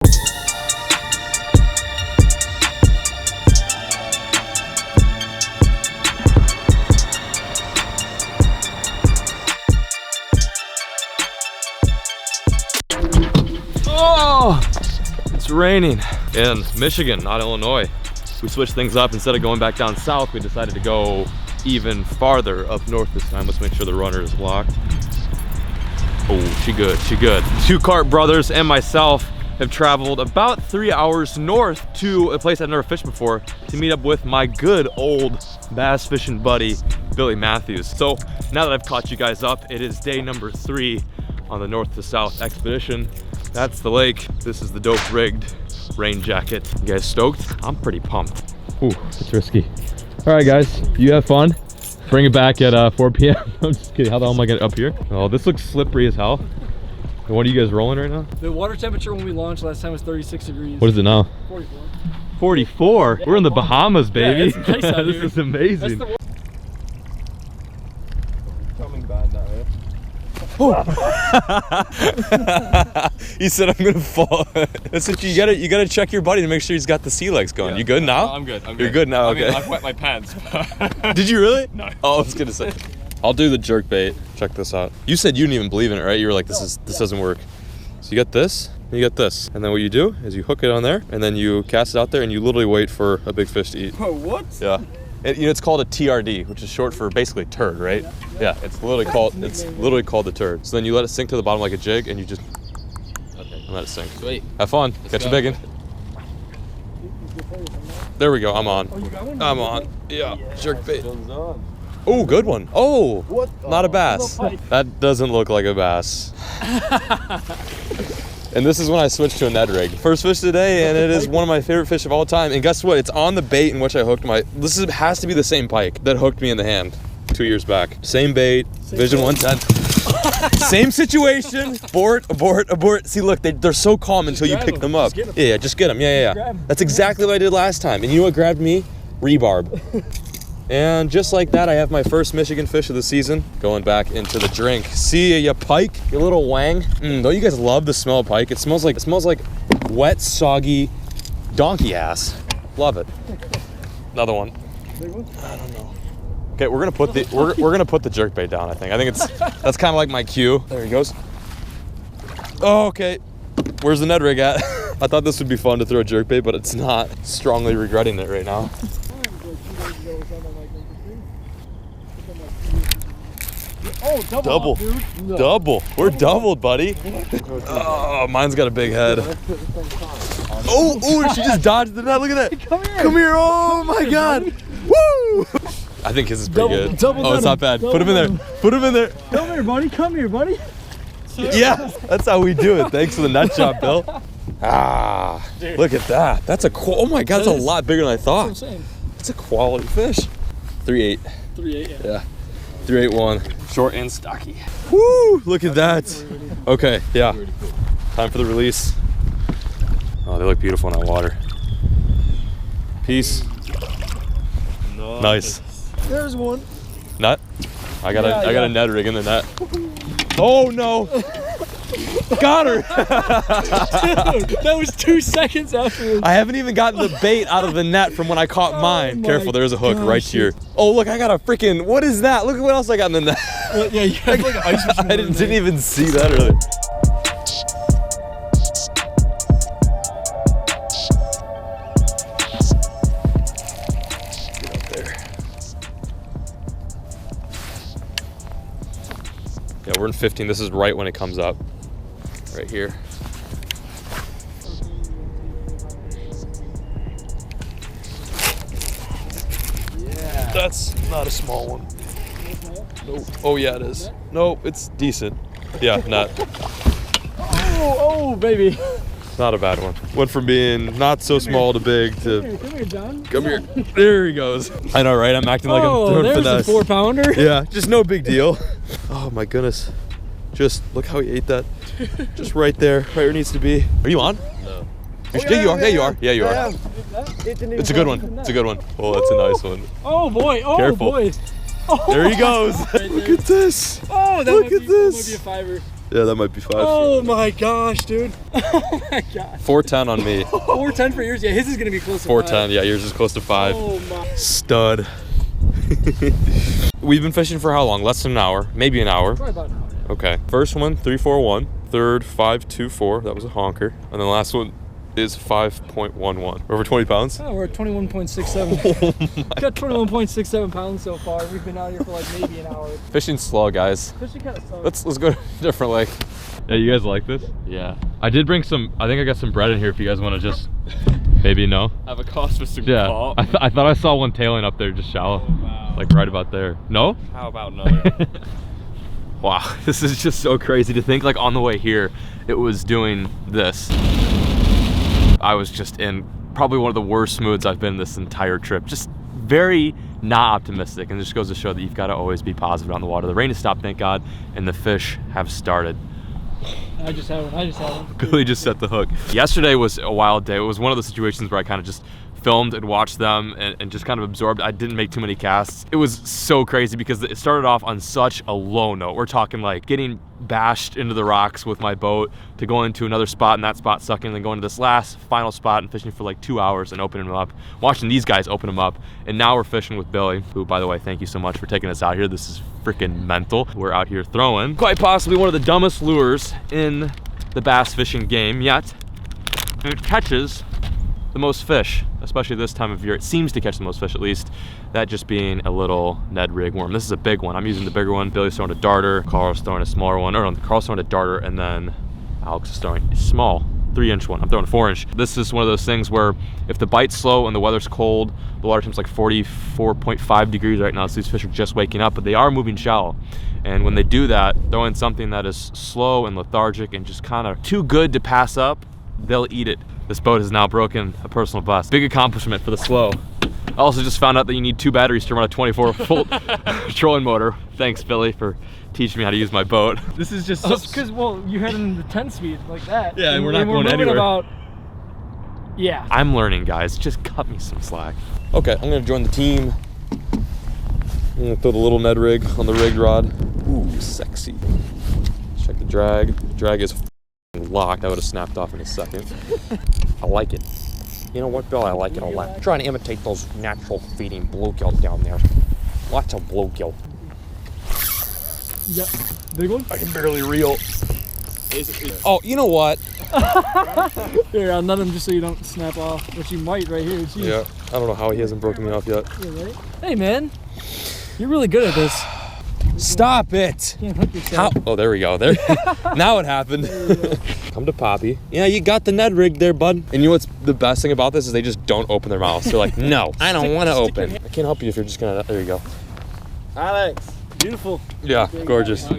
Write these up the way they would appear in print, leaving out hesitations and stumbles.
Oh, it's raining in Michigan, not Illinois. We switched things up. Instead of going back down south, we decided to go even farther up north this time. Let's make sure the runner is locked. Oh, she good, she good. Two Cart brothers and myself have traveled about 3 hours north to a place I've never fished before to meet up with my good old bass fishing buddy, Billy Matthews. So now that I've caught you guys up, it is day number 3 on the north to south expedition. That's the lake. This is the dope rigged rain jacket. You guys stoked? I'm pretty pumped. Ooh, it's risky. All right, guys, you have fun. Bring it back at 4 p.m. I'm just kidding. How the hell am I getting up here? Oh, this looks slippery as hell. And what are you guys rolling right now? The water temperature when we launched last time was 36 degrees. What is it now? 44. 44? We're in the Bahamas, baby. Yeah, it's nice out This here. is amazing. Coming bad now, yeah? He said I'm gonna fall. That's what you gotta check your buddy to make sure he's got the sea legs going. Yeah. You good now? I'm good. You're good now. I Okay. mean, I've wet my pants. Did you really? No. Oh, I was gonna say. I'll do the jerk bait. Check this out. You said you didn't even believe in it, right? You were like, this doesn't work. So you got this, and you got this, and then what you do is you hook it on there, and then you cast it out there, and you literally wait for a big fish to eat. Oh, what? Yeah. It's called a TRD, which is short for basically turd, right? Yeah, it's literally called the turd. So then you let it sink to the bottom like a jig, and you just and let it sink. Sweet. Have fun. Catch a big one. There we go. I'm on. I'm on. Yeah. Jerk bait. Oh, good one. Oh, not a bass. That doesn't look like a bass. And this is when I switched to a Ned rig. First fish today, and it is one of my favorite fish of all time. And guess what? It's on the bait in which I hooked my. Has to be the same pike that hooked me in the hand 2 years back. Same bait, Vision 110. Same situation. Abort. See, look, they're so calm until you pick them up. Yeah, just get them. Yeah. That's exactly what I did last time. And you know what grabbed me? Rebarb. And just like that, I have my first Michigan fish of the season going back into the drink. See ya, pike, you little wang. Don't you guys love the smell of pike? It smells like wet, soggy donkey ass. Love it. Another one. I don't know. Okay, we're gonna put the jerk bait down. I think that's kind of like my cue. There he goes. Oh, okay. Where's the Ned rig at? I thought this would be fun to throw a jerk bait, but it's not. Strongly regretting it right now. Oh, double. Dude. No. Double. We're doubled, buddy. Oh, mine's got a big head. Oh, she just dodged the net. Look at that. Come here. Oh my God. Woo! I think his is pretty good. Double it's not bad. Put him in there. Come here, buddy. Yeah, that's how we do it. Thanks for the nut job, Bill. Look at that. That's oh my God, that's a lot bigger than I thought. That's what I'm saying. It's a quality fish. 3/8. 3/8, Yeah. 3/8-1. Short and stocky. Woo! Look at that. Okay, yeah. Time for the release. Oh, they look beautiful in that water. Peace. Nice. There's one. Nut? I got a Ned rig in the net. Oh no! Got her! Dude, that was 2 seconds after. I haven't even gotten the bait out of the net from when I caught mine. Careful, there's a hook right here. Oh, look, I got a freaking, what is that? Look at what else I got in the net. Yeah, you had like an ice fishing. I didn't even see that earlier. Get up there. Yeah, we're in 15. This is right when it comes up. Right here. Yeah. That's not a small one. Nope. Oh yeah, it is. Nope, it's decent. Yeah, not. Oh, baby. Not a bad one. Went from being not so small to big to. Come here, John. Come here. There he goes. I know, right? I'm acting like I'm throwing finesse. There's a 4-pounder. Yeah, just no big deal. Oh my goodness. Just look how he ate that. Just right there, right where it needs to be. Are you on? No. Yeah, you are. Yeah, you are. Yeah, you are. It's a good one. It's a good one. Oh, that's a nice one. Oh boy. Oh Careful. boy. Oh. There he goes. Look at this. Oh, that Look might at be, this. That might be a 5-er. Yeah, that might be 5. Oh my gosh, dude. Oh my god. 410 on me. 410 for yours? Yeah, his is gonna be close to 410, yeah, yours is close to 5. Oh my. Stud. We've been fishing for how long? Less than an hour, maybe an hour. Probably about an hour. Yeah. Okay. First one, 341. Third, 524. That was a honker. And then last one is 5.11. Over 20 pounds? Oh, we're at 21.67. Got 21.67 pounds so far. We've been out here for like maybe an hour. Fishing slow, guys. Fishing kind of sucks. Let's go to a different lake. Yeah, you guys like this? Yeah. I did bring some, I think I got some bread in here if you guys want to just, maybe no? Have a cost for some Yeah, pop. I thought I saw one tailing up there just shallow. Oh, wow. Like right about there. No? How about no? Wow, this is just so crazy to think like on the way here, it was doing this. I was just in probably one of the worst moods I've been this entire trip. Just very not optimistic, and it just goes to show that you've got to always be positive on the water. The rain has stopped, thank God, and the fish have started. I just had one. Billy just set the hook. Yesterday was a wild day. It was one of those situations where I kind of just filmed and watched them and just kind of absorbed. I didn't make too many casts. It was so crazy because it started off on such a low note. We're talking like getting bashed into the rocks with my boat to going to another spot and that spot sucking, and then going to this last final spot and fishing for like 2 hours and opening them up, watching these guys open them up. And now we're fishing with Billy, who, by the way, thank you so much for taking us out here. This is freaking mental. We're out here throwing quite possibly one of the dumbest lures in the bass fishing game yet. And it catches the most fish, especially this time of year. It seems to catch the most fish, at least. That just being a little Ned rig worm. This is a big one. I'm using the bigger one. Billy's throwing a darter. Carl's throwing a smaller one. Or no, Carl's throwing a darter, and then Alex is throwing a small 3-inch one. I'm throwing a 4-inch. This is one of those things where if the bite's slow and the weather's cold, the water temp's like 44.5 degrees right now, so these fish are just waking up, but they are moving shallow. And when they do that, throwing something that is slow and lethargic and just kind of too good to pass up, they'll eat it. This boat has now broken a personal best. Big accomplishment for the slow. I also just found out that you need 2 batteries to run a 24-volt trolling motor. Thanks, Billy, for teaching me how to use my boat. This is just because, well, you had it in the 10 speed like that. Yeah, and we're not going moving anywhere. About, yeah. I'm learning, guys. Just cut me some slack. Okay, I'm gonna join the team. I'm gonna throw the little Ned rig on the rigged rod. Ooh, sexy. Check the drag. The drag is locked. I would have snapped off in a second. I like it. You know what, Bill? I like it a lot. I'm trying to imitate those natural feeding bluegill down there. Lots of bluegill. Yeah. Big one? I can barely reel. Oh, you know what? Here, I'll nut him just so you don't snap off, which you might right here. Jeez. Yeah, I don't know how he hasn't broken me off yet. Yeah, right? Hey, man. You're really good at this. Stop it! Can't hook yourself. How? Oh, there we go. There. Now it happened. Come to Poppy. Yeah, you got the Ned rig there, bud. And you know what's the best thing about this is they just don't open their mouths. They're like, no, I don't want to open. I can't help you if you're just gonna. There you go. Alex. Beautiful. Yeah, gorgeous. That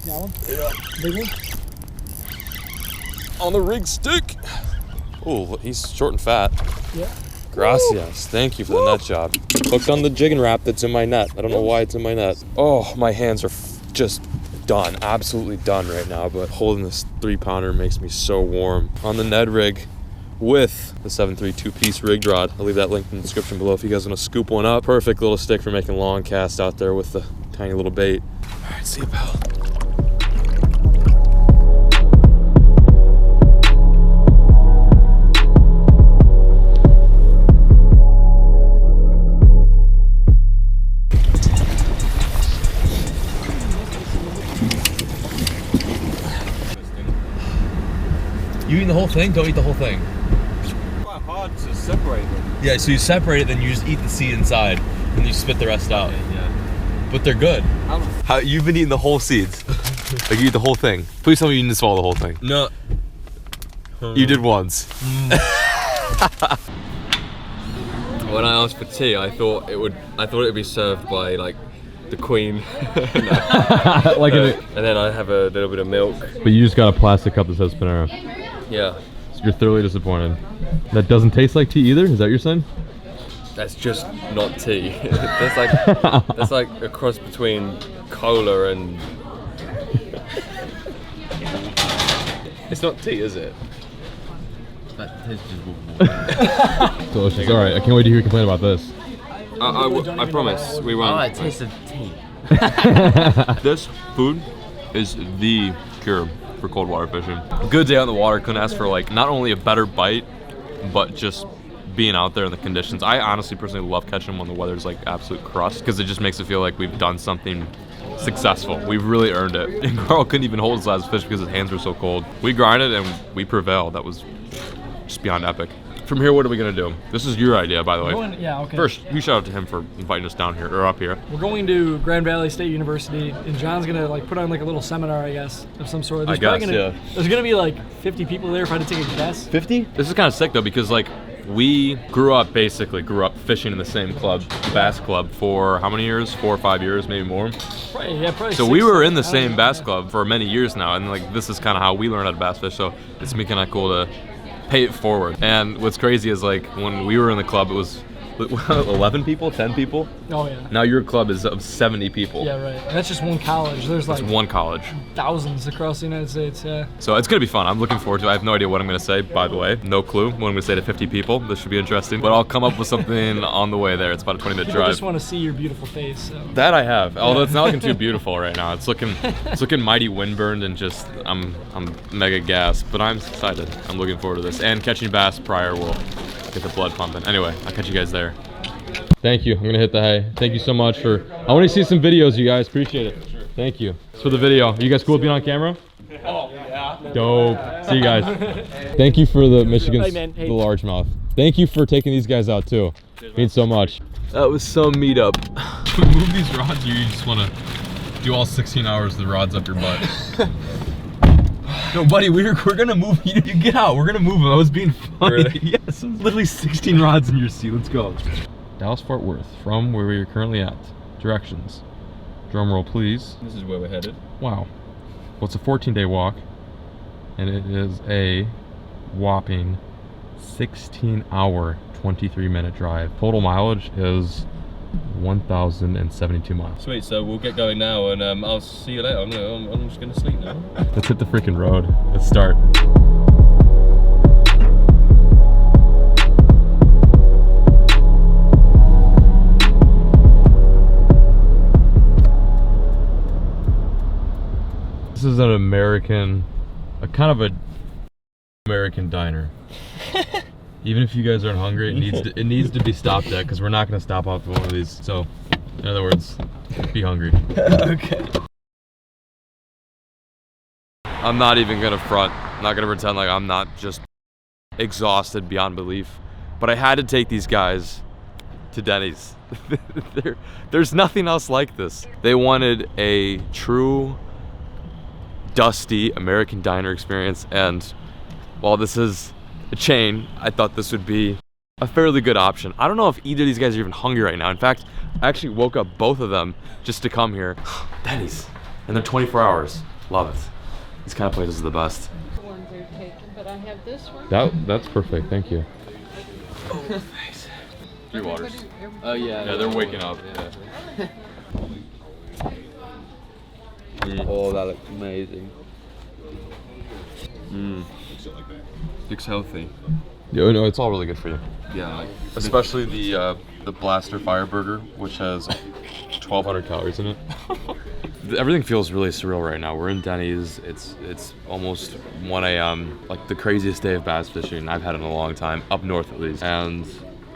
one? Yeah. Big one? On the rig stick. Oh, he's short and fat. Yeah. Gracias. Thank you for the net job. Hooked on the jigging wrap that's in my net. I don't know why it's in my net. Oh, my hands are just done. Absolutely done right now. But holding this 3-pounder makes me so warm. On the Ned rig with the 7.3 2-piece rigged rod. I'll leave that link in the description below if you guys want to scoop one up. Perfect little stick for making long casts out there with the tiny little bait. All right, see you, pal. You eating the whole thing? Don't eat the whole thing. It's quite hard to separate them. Yeah, so you separate it, then you just eat the seed inside, and you spit the rest out. Yeah. But they're good. How you've been eating the whole seeds? Like you eat the whole thing? Please tell me you didn't swallow the whole thing. No. You did once. When I asked for tea, I thought it would be served by like the Queen. Like and then I have a little bit of milk. but you just got a plastic cup that says Panera. Yeah. So you're thoroughly disappointed. That doesn't taste like tea either? Is that what you're saying? That's just not tea. that's like a cross between cola and. It's not tea, is it? That tastes just Delicious. All right, I can't wait to hear you complain about this. I promise we won't. Oh, it tastes of tea. insane. This food is the cure for cold water fishing. Good day out in the water. Couldn't ask for like not only a better bite, but just being out there in the conditions. I honestly personally love catching them when the weather's like absolute crust because it just makes it feel like we've done something successful. We've really earned it. And Carl couldn't even hold his last fish because his hands were so cold. We grinded and we prevailed. That was just beyond epic. From here, what are we gonna do? This is your idea, by the way. Yeah, okay. First, you shout out to him for inviting us down here, or up here. We're going to Grand Valley State University, and John's gonna like put on like a little seminar, I guess, of some sort. There's probably There's gonna be like 50 people there if I had to take a guess. 50? This is kind of sick though, because like we grew up fishing in the same club, Bass Club, for how many years? 4 or 5 years, maybe more. Probably. So 6, we were in the 7, same bass club for many years now, and like this is kind of how we learned how to bass fish. So it's me kind of cool to pay it forward. And what's crazy is like when we were in the club, it was 11 people, 10 people. Oh yeah. Now your club is of 70 people. Yeah, right. And that's just one college. There's like It's one college. thousands across the United States. Yeah. So it's gonna be fun. I'm looking forward to it. I have no idea what I'm gonna say, by the way. No clue what I'm gonna say to 50 people. This should be interesting. But I'll come up with something on the way there. It's about a 20-minute People drive. just want to see your beautiful face. So. That I have. Although it's not looking too beautiful right now. It's looking mighty windburned and just I'm mega gassed. But I'm excited. I'm looking forward to this. And catching bass prior will get the blood pumping. Anyway, I'll catch you guys there. Thank you. I'm gonna hit the hay. Thank you so much for. I want to see some videos, you guys. Appreciate it. Thank you. It's for the video. You guys cool with being on camera? Oh, yeah. Dope. See you guys. Thank you for the Michigan, Hey, man. Hey. the largemouth. Thank you for taking these guys out too. Means so much. That was some meetup. Can we move these rods, or you just want to do all 16 hours of the rods up your butt? No, buddy, we're gonna move. You get out. We're gonna move them. I was being funny. Really? Yes, it was literally 16 rods in your seat. Let's go. Dallas Fort Worth, from where we are currently at. Directions. Drum roll, please. This is where we're headed. Wow. Well, it's a 14-day walk, and it is a whopping 16-hour, 23-minute drive. Total mileage is 1,072 miles. Sweet, so we'll get going now, and I'll see you later. I'm just gonna sleep now. Let's hit the freaking road. Let's start. This is an American, a kind of a American diner. Even if you guys aren't hungry, it needs to be stopped at, because we're not gonna stop off at one of these. So, in other words, be hungry. Okay. I'm not even gonna front. I'm not gonna pretend like I'm not just exhausted beyond belief. But I had to take these guys to Denny's. There's nothing else like this. They wanted a true dusty American diner experience, and while this is a chain, I thought this would be a fairly good option. I don't know if either of these guys are even hungry right now. In fact, I actually woke up both of them just to come here. Denny's, and they're 24 hours. Love it. These kind of places are the best. Ones are taken, but I have this one. That's perfect. Thank you. Oh, nice. 3 waters. Oh yeah. Yeah, they're waking up. Yeah. Oh, that looks amazing. Looks healthy. Yeah, no, it's all really good for you. Yeah, like Especially the Blaster Fire Burger, which has 1,200 calories in it. Everything feels really surreal right now. We're in Denny's. It's almost 1 a.m. Like the craziest day of bass fishing I've had in a long time, up north at least. And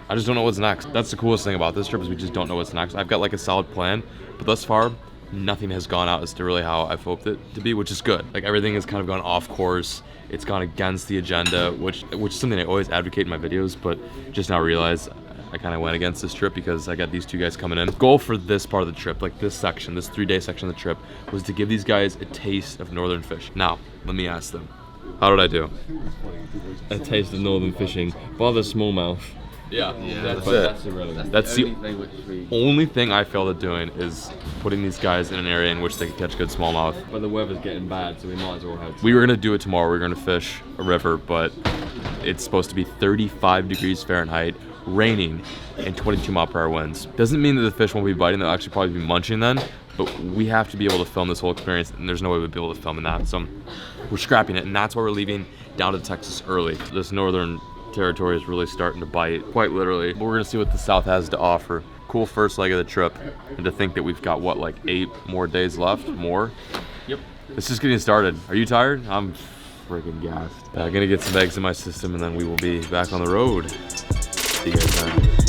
I just don't know what's next. That's the coolest thing about this trip, is we just don't know what's next. I've got like a solid plan, but thus far, nothing has gone out as to really how I've hoped it to be, which is good. Like everything has kind of gone off course. It's gone against the agenda, which is something I always advocate in my videos, but just now realize I kind of went against this trip because I got these 2 guys coming in. The goal for this part of the trip, like this section, this 3-day section of the trip, was to give these guys a taste of northern fish. Now, let me ask them, how did I do? a taste of northern fishing, bar the smallmouth. Yeah, that's But it. that's irrelevant. That's the only thing I failed at doing, is putting these guys in an area in which they could catch good smallmouth. But the weather's getting bad, so we might as well have. We were gonna do it tomorrow. We were gonna fish a river, but it's supposed to be 35 degrees Fahrenheit, raining, and 22-mile-per-hour winds. Doesn't mean that the fish won't be biting. They'll actually probably be munching then, but we have to be able to film this whole experience, and there's no way we'd be able to film in that. So we're scrapping it, and that's why we're leaving down to Texas early. This northern territory is really starting to bite, quite literally. But we're gonna see what the South has to offer. cool first leg of the trip, and to think that we've got what, like 8 more days left, more. Yep. It's just getting started. Are you tired? I'm freaking gassed. I'm gonna get some eggs in my system, and then we will be back on the road. See you guys then.